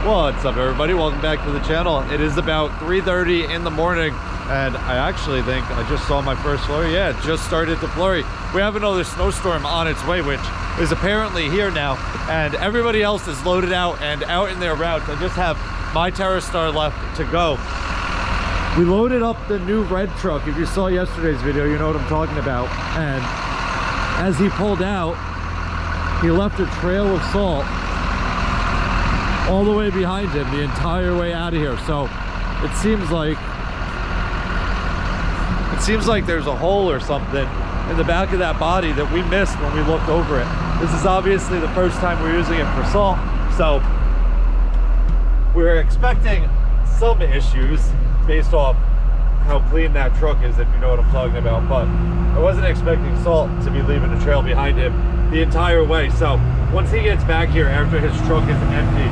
What's up, everybody? Welcome back to the channel. It is about 3:30 in the morning, and I actually think I just saw my first flurry. Yeah, it just started to flurry. We have another snowstorm on its way, which is apparently here now, and everybody else is loaded out and out in their routes. I just have my TerraStar left to go. We loaded up the new red truck. If you saw yesterday's video, you know what I'm talking about. And as he pulled out, he left a trail of salt all the way behind him the entire way out of here. So it seems like there's a hole or something in the back of that body that we missed when we looked over it. This is obviously the first time we're using it for salt, so we're expecting some issues based off how clean that truck is, if you know what I'm talking about. But I wasn't expecting salt to be leaving a trail behind him the entire way. So once he gets back here after his truck is empty,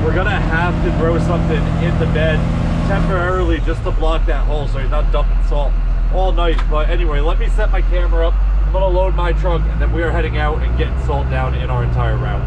we're gonna have to throw something in the bed temporarily just to block that hole so he's not dumping salt all night. But anyway, let me set my camera up. I'm gonna load my truck, and then we are heading out and getting salt down in our entire route.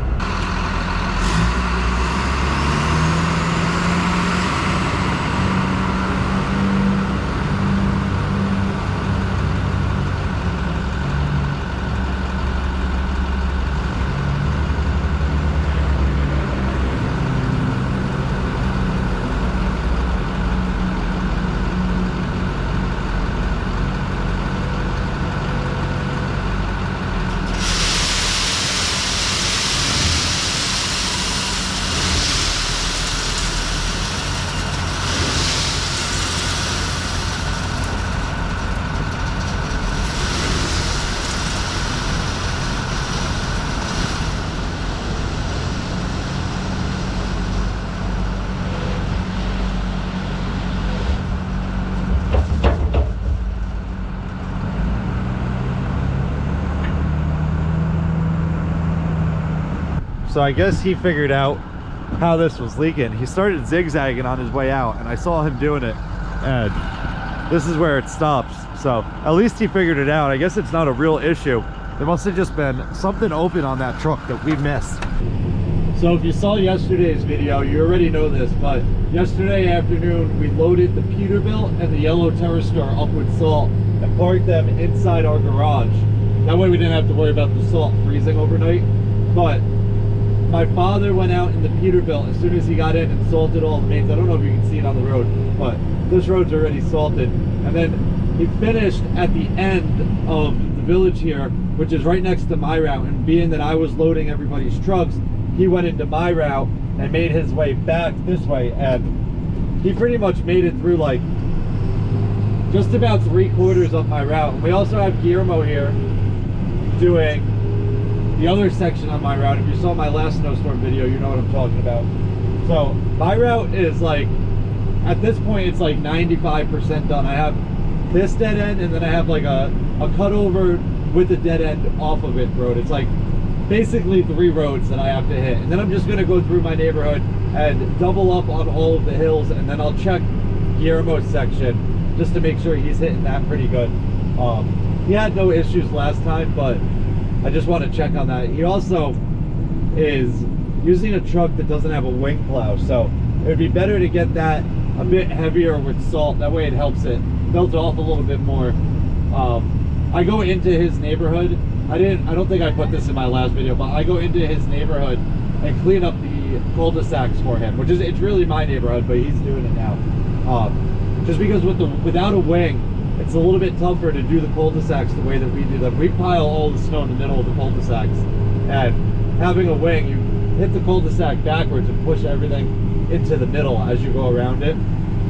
So I guess he figured out how this was leaking. He started zigzagging on his way out, and I saw him doing it, and this is where it stops. So at least he figured it out. I guess it's not a real issue. There must have just been something open on that truck that we missed. So if you saw yesterday's video, you already know this, but yesterday afternoon we loaded the Peterbilt and the yellow TerraStar up with salt and parked them inside our garage. That way we didn't have to worry about the salt freezing overnight. But my father went out in the Peterbilt as soon as he got in and salted all the mains. I don't know if you can see it on the road, but this road's already salted. And then he finished at the end of the village here, which is right next to my route. And being that I was loading everybody's trucks, he went into my route and made his way back this way. And he pretty much made it through like just about 3/4 of my route. And we also have Guillermo here doing the other section on my route. If you saw my last snowstorm video, you know what I'm talking about. So my route is like, at this point, it's like 95% done. I have this dead end, and then I have like a cutover with a dead end off of it road. It's like basically 3 roads that I have to hit. And then I'm just gonna go through my neighborhood and double up on all of the hills, and then I'll check Guillermo's section just to make sure he's hitting that pretty good. He had no issues last time, but I just want to check on that. He also is using a truck that doesn't have a wing plow, so it would be better to get that a bit heavier with salt. That way it helps it melt off a little bit more. I go into his neighborhood. I don't think I put this in my last video, but I go into his neighborhood and clean up the cul-de-sacs for him, it's really my neighborhood, but he's doing it now. Just because without a wing, it's a little bit tougher to do the cul-de-sacs the way that we do them. We pile all the snow in the middle of the cul-de-sacs, and having a wing, you hit the cul-de-sac backwards and push everything into the middle as you go around it.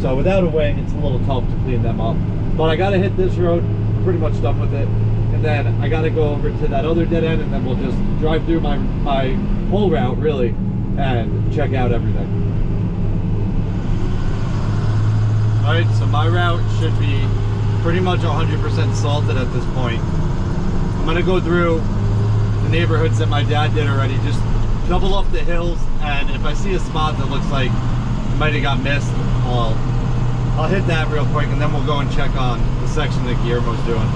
So without a wing, it's a little tough to clean them up. But I gotta hit this road, I'm pretty much done with it, and then I gotta go over to that other dead end, and then we'll just drive through my whole route, really, and check out everything. All right, so my route should be pretty much 100% salted at this point. I'm gonna go through the neighborhoods that my dad did already, just double up the hills, and if I see a spot that looks like it might have got missed, I'll hit that real quick, and then we'll go and check on the section that Guillermo's doing.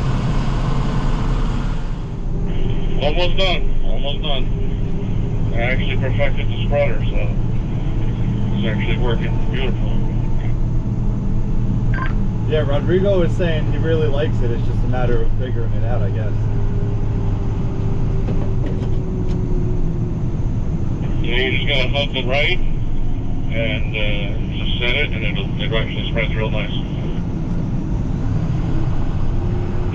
Almost done, almost done. I actually perfected the spreader, so actually working beautiful. Yeah, Rodrigo is saying he really likes it. It's just a matter of figuring it out, I guess. Yeah, you just gotta hug it right and just set it, and it'll actually spread real nice.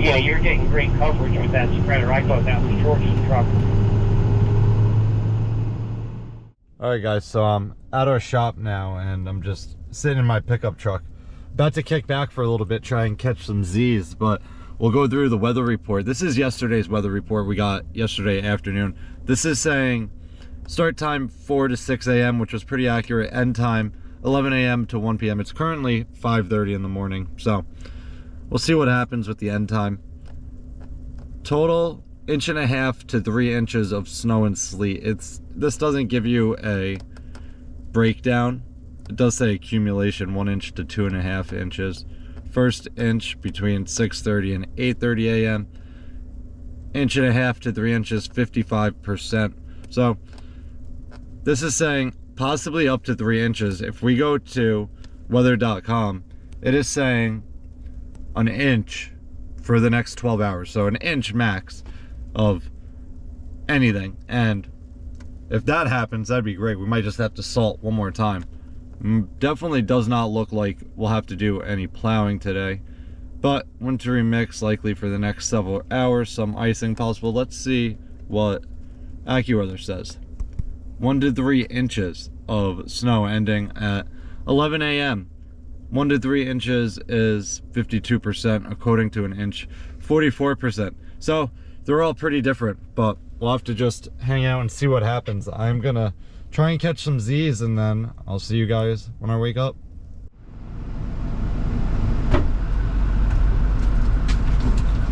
Yeah, you're getting great coverage with that spreader. I thought that was George's truck. Alright guys, so I'm at our shop now and I'm just sitting in my pickup truck. About to kick back for a little bit, try and catch some Z's, but we'll go through the weather report. This is yesterday's weather report we got yesterday afternoon. This is saying start time 4 to 6 a.m., which was pretty accurate. End time 11 a.m. to 1 p.m. It's currently 5:30 in the morning, so we'll see what happens with the end time. Total 1.5 to 3 inches of snow and sleet. This doesn't give you a breakdown. It does say accumulation 1 inch to 2.5 inches. First inch between 6:30 and 8:30 a.m. 1.5 to 3 inches, 55%. So this is saying possibly up to 3 inches. If we go to weather.com, it is saying an inch for the next 12 hours. So an inch max of anything. And if that happens, that'd be great. We might just have to salt one more time. Definitely does not look like we'll have to do any plowing today, but wintry mix likely for the next several hours. Some icing possible. Let's see what AccuWeather says. 1 to 3 inches of snow ending at 11 a.m. 1 to 3 inches is 52%, according to an inch 44%. So they're all pretty different, but we'll have to just hang out and see what happens. I'm gonna try and catch some Z's, and then I'll see you guys when I wake up.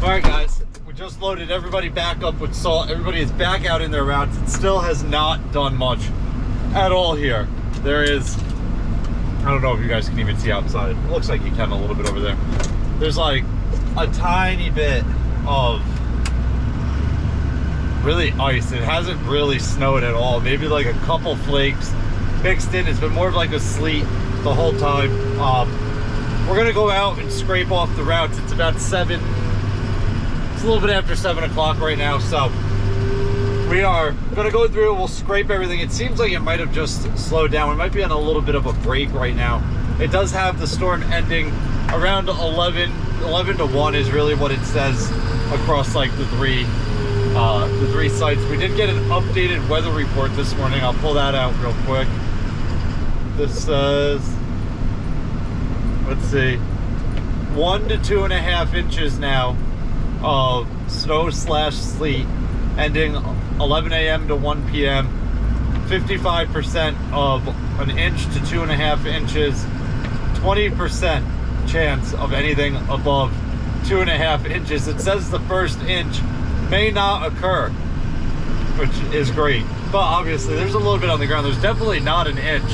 All right guys, we just loaded everybody back up with salt. Everybody is back out in their routes. It still has not done much at all here. There is, I don't know if you guys can even see outside. It looks like you can a little bit over there. There's like a tiny bit of really ice. It hasn't really snowed at all. Maybe like a couple flakes mixed in. It's been more of like a sleet the whole time. We're gonna go out and scrape off the routes. It's about 7, it's a little bit after 7 o'clock right now, so we are gonna go through, we'll scrape everything. It seems like it might have just slowed down. We might be on a little bit of a break right now. It does have the storm ending around 11 to 1 is really what it says across like the three sites. We did get an updated weather report this morning. I'll pull that out real quick. This says, let's see, 1 to 2.5 inches now of snow / sleet ending 11 a.m. to 1 p.m. 55% of an inch to 2.5 inches. 20% chance of anything above 2.5 inches. It says the first inch may not occur, which is great, but obviously there's a little bit on the ground. There's definitely not an inch,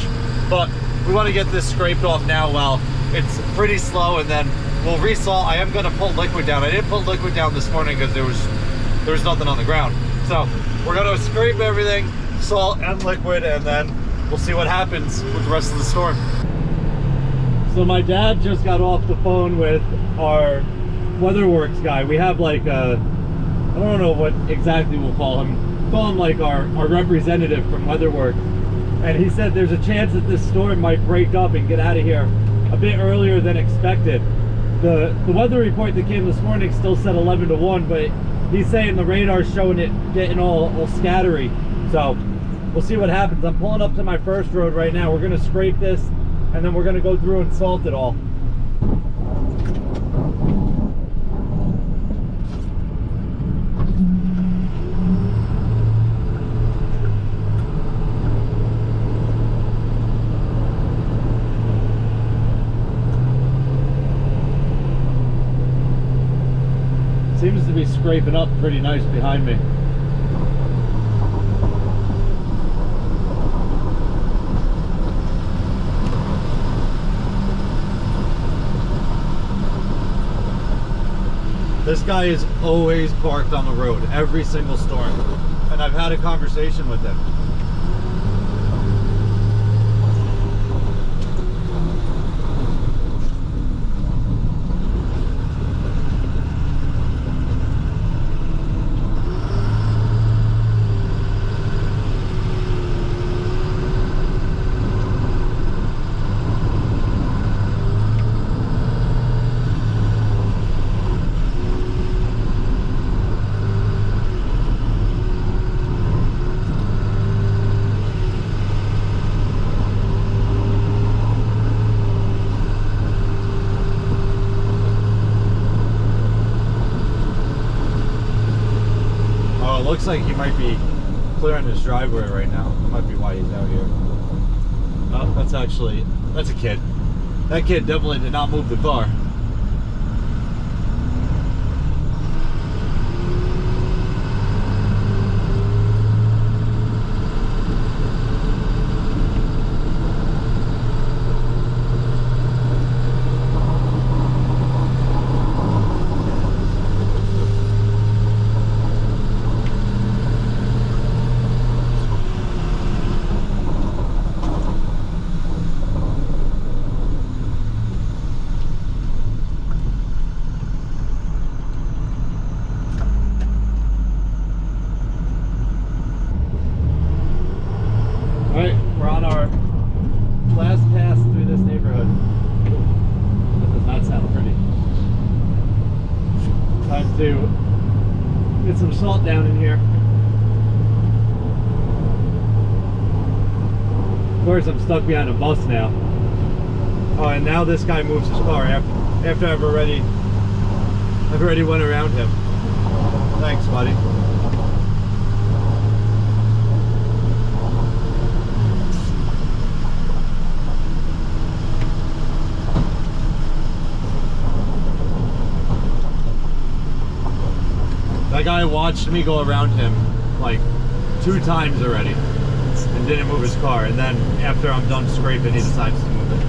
but we want to get this scraped off now while it's pretty slow, and then we'll resalt. I am going to put liquid down. I didn't put liquid down this morning because there was nothing on the ground, so we're going to scrape everything, salt and liquid, and then we'll see what happens with the rest of the storm. So my dad just got off the phone with our WeatherWorks guy. We have like a, I don't know what exactly we'll call him. Call him like our representative from WeatherWorks. And he said there's a chance that this storm might break up and get out of here a bit earlier than expected. The weather report that came this morning still said 11 to 1, but he's saying the radar's showing it getting all scattery. So we'll see what happens. I'm pulling up to my first road right now. We're gonna scrape this, and then we're gonna go through and salt it all. Seems to be scraping up pretty nice behind me. This guy is always parked on the road, every single storm. And I've had a conversation with him. looks like he might be clearing his driveway right now. That might be why he's out here. Oh, that's a kid. That kid definitely did not move the car. Alright, we're on our last pass through this neighborhood. That does not sound pretty. Time to get some salt down in here. Of course, I'm stuck behind a bus now. Oh, and now this guy moves his car after I've already went around him. Thanks, buddy. That guy watched me go around him like 2 times already and didn't move his car, and then after I'm done scraping, he decides to move it.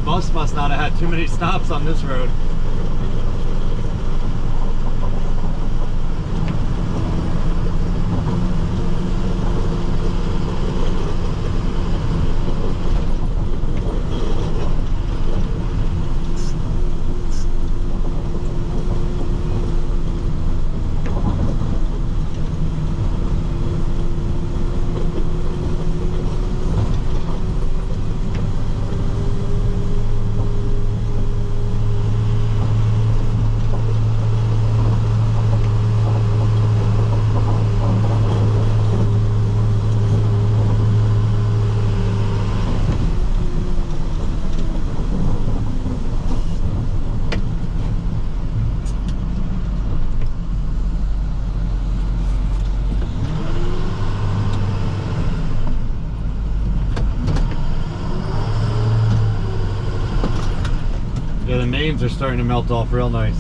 Bus must not have had too many stops on this road. Yeah, the mains are starting to melt off real nice.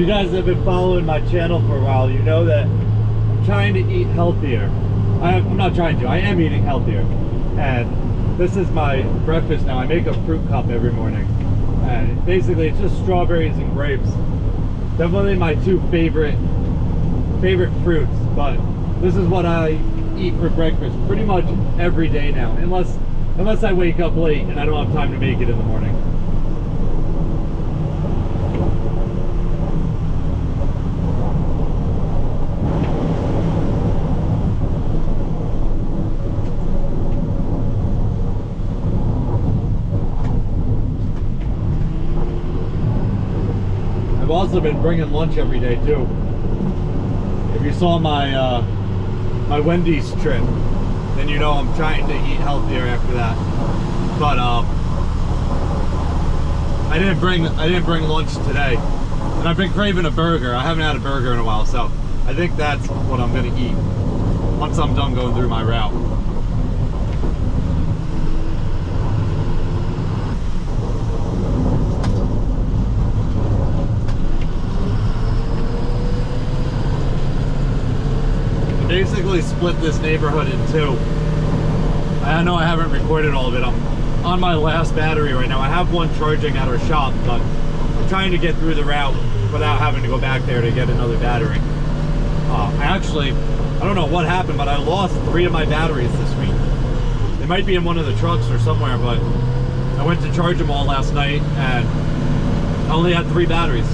you guys have been following my channel for a while, you know that I'm trying to eat healthier. I'm not trying to, I am eating healthier. And this is my breakfast now. I make a fruit cup every morning. And basically it's just strawberries and grapes. Definitely my two favorite fruits, but this is what I eat for breakfast pretty much every day now, unless I wake up late and I don't have time to make it in the morning. I've also been bringing lunch every day too. If you saw my my Wendy's trip, then you know I'm trying to eat healthier after that. But I didn't bring lunch today, and I've been craving a burger. I haven't had a burger in a while, so I think that's what I'm gonna eat once I'm done going through my route. Basically split this neighborhood in two. I know I haven't recorded all of it. I'm on my last battery right now. I have one charging at our shop, but I'm trying to get through the route without having to go back there to get another battery. I don't know what happened, but I lost 3 of my batteries this week. They might be in one of the trucks or somewhere, but I went to charge them all last night and I only had 3 batteries.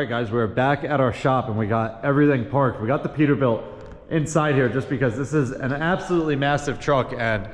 right, guys, we're back at our shop and we got everything parked. We got the Peterbilt inside here just because this is an absolutely massive truck and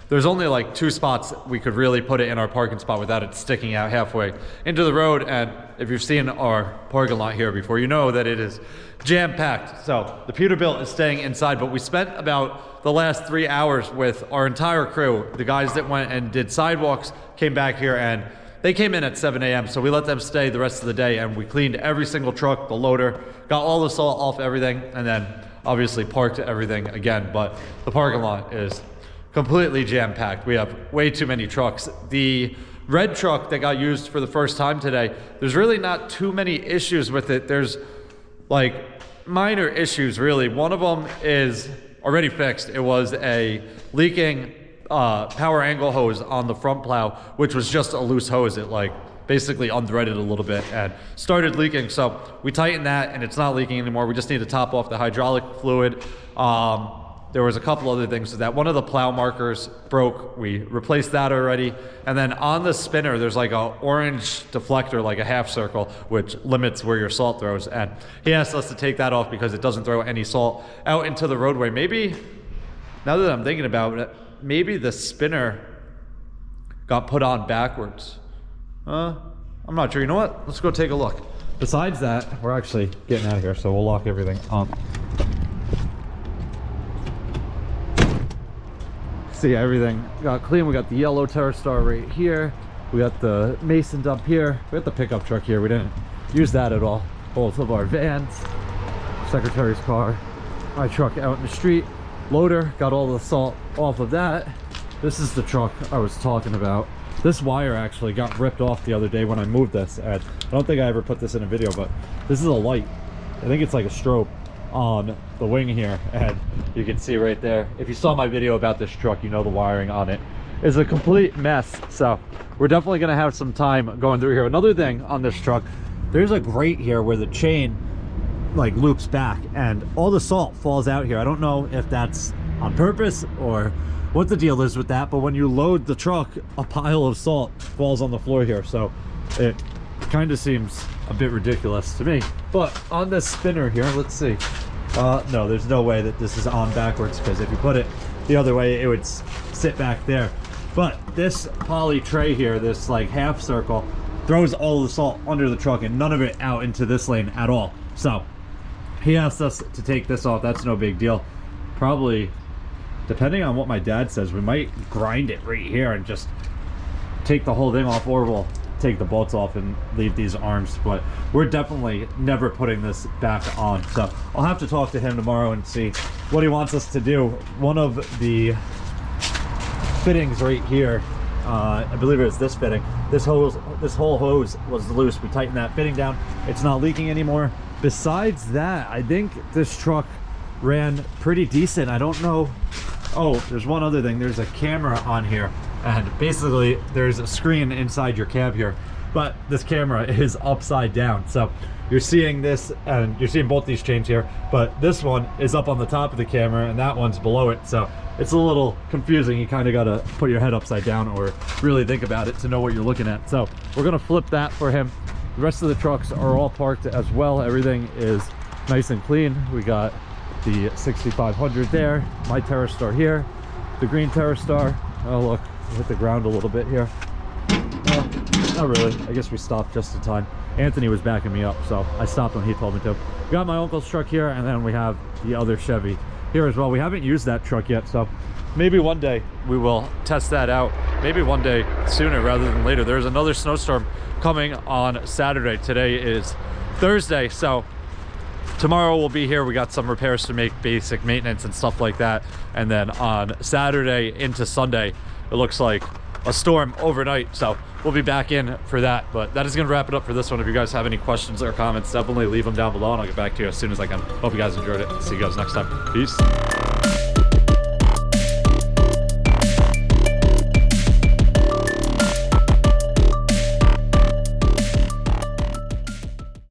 there's only like 2 spots we could really put it in our parking spot without it sticking out halfway into the road. And if you've seen our parking lot here before, you know that it is jam-packed. So the Peterbilt is staying inside, but we spent about the last 3 hours with our entire crew. The guys that went and did sidewalks came back here and they came in at 7 a.m. So we let them stay the rest of the day and we cleaned every single truck, the loader, got all the salt off everything, and then obviously parked everything again. But the parking lot is completely jam-packed. We have way too many trucks. The red truck that got used for the first time today, there's really not too many issues with it. There's like minor issues really. One of them is already fixed. It was a leaking power angle hose on the front plow, which was just a loose hose. It like basically unthreaded a little bit and started leaking. So we tightened that and it's not leaking anymore. We just need to top off the hydraulic fluid. There was a couple other things to that. One of the plow markers broke. We replaced that already. And then on the spinner, there's like a orange deflector, like a half circle, which limits where your salt throws. And he asked us to take that off because it doesn't throw any salt out into the roadway. Maybe, now that I'm thinking about it, maybe the spinner got put on backwards. I'm not sure. You know what? Let's go take a look. Besides that, we're actually getting out of here, so we'll lock everything up. See, everything got clean. We got the yellow TerraStar right here. We got the masoned up here. We got the pickup truck here. We didn't use that at all. Both of our vans, secretary's car, my truck out in the street. Loader, got all the salt off of that. This is the truck I was talking about. This wire actually got ripped off the other day when I moved this. And I don't think I ever put this in a video, but this is a light. I think it's like a strobe on the wing here, and you can see right there, if you saw my video about this truck, you know the wiring on it is a complete mess. So we're definitely going to have some time going through here. Another thing on this truck, there's a grate here where the chain like loops back and all the salt falls out here. I don't know if that's on purpose or what the deal is with that, but when you load the truck, a pile of salt falls on the floor here. So it kind of seems a bit ridiculous to me. But on this spinner here, let's see. No, there's no way that this is on backwards, because if you put it the other way, it would sit back there. But this poly tray here, this like half circle, throws all the salt under the truck and none of it out into this lane at all. So he asked us to take this off. That's no big deal. Probably, depending on what my dad says, we might grind it right here and just take the whole thing off, or we'll take the bolts off and leave these arms. But we're definitely never putting this back on. So I'll have to talk to him tomorrow and see what he wants us to do. One of the fittings right here, I believe it was this fitting, this whole hose was loose. We tightened that fitting down. It's not leaking anymore. Besides that, I think this truck ran pretty decent. I don't know. Oh, there's one other thing. There's a camera on here, and basically there's a screen inside your cab here, but this camera is upside down. So you're seeing this, and you're seeing both these chains here, but this one is up on the top of the camera and that one's below it. So it's a little confusing. You kind of got to put your head upside down or really think about it to know what you're looking at. So we're going to flip that for him. The rest of the trucks are all parked as well. Everything is nice and clean. We got the 6500 there, my TerraStar here, the green TerraStar. Oh look, hit the ground a little bit here. Not really. I guess we stopped just in time. Anthony was backing me up, so I stopped when he told me to. We got my uncle's truck here, and then we have the other Chevy here as well. We haven't used that truck yet, so maybe one day we will test that out. Maybe one day sooner rather than later. There's another snowstorm coming on Saturday. Today is Thursday, so tomorrow we'll be here. We got some repairs to make, basic maintenance and stuff like that. And then on Saturday into Sunday, it looks like a storm overnight. So we'll be back in for that. But that is going to wrap it up for this one. If you guys have any questions or comments, definitely leave them down below and I'll get back to you as soon as I can. Hope you guys enjoyed it. See you guys next time. Peace.